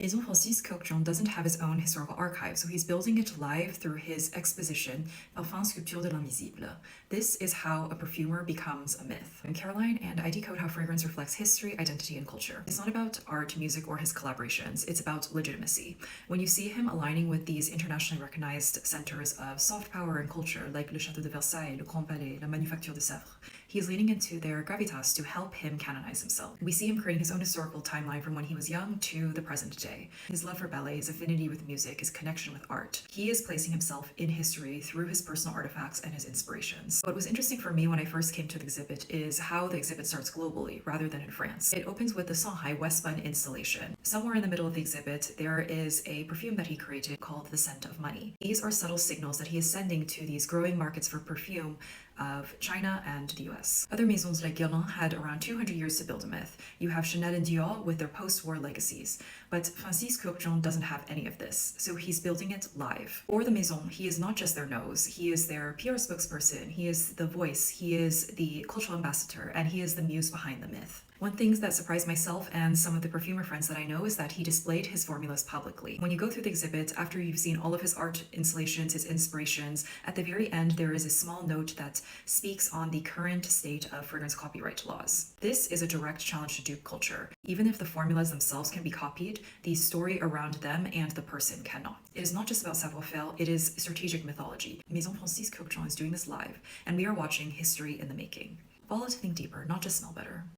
Maison Francis Kurkdjian doesn't have his own historical archive, so he's building it live through his exposition, Parfum Sculpture de L'Invisible. This is how a perfumer becomes a myth. In Caroline and I decode how fragrance reflects history, identity, and culture. It's not about art, music, or his collaborations. It's about legitimacy. When you see him aligning with these internationally recognized centers of soft power and culture, like Le Château de Versailles, Le Grand Palais, La Manufacture de Sèvres, he's leaning into their gravitas to help him canonize himself. We see him creating his own historical timeline from when he was young to the present day. His love for ballet, his affinity with music, his connection with art. He is placing himself in history through his personal artifacts and his inspirations. What was interesting for me when I first came to the exhibit is how the exhibit starts globally rather than in France. It opens with the Shanghai Westbund installation. Somewhere in the middle of the exhibit, there is a perfume that he created called the Scent of Money. These are subtle signals that he is sending to these growing markets for perfume of China and the US. Other maisons like Guerlain had around 200 years to build a myth. You have Chanel and Dior with their post-war legacies, but Francis Kurkdjian doesn't have any of this, so he's building it live. For the maison, he is not just their nose, he is their PR spokesperson, he is the voice, he is the cultural ambassador, and he is the muse behind the myth. One thing that surprised myself and some of the perfumer friends that I know is that he displayed his formulas publicly. When you go through the exhibit, after you've seen all of his art installations, his inspirations, at the very end there is a small note that speaks on the current state of fragrance copyright laws. This is a direct challenge to dupe culture. Even if the formulas themselves can be copied, the story around them and the person cannot. It is not just about savoir-faire, it is strategic mythology. Maison Francis Kurkdjian is doing this live, and we are watching history in the making. Follow to think deeper, not just smell better.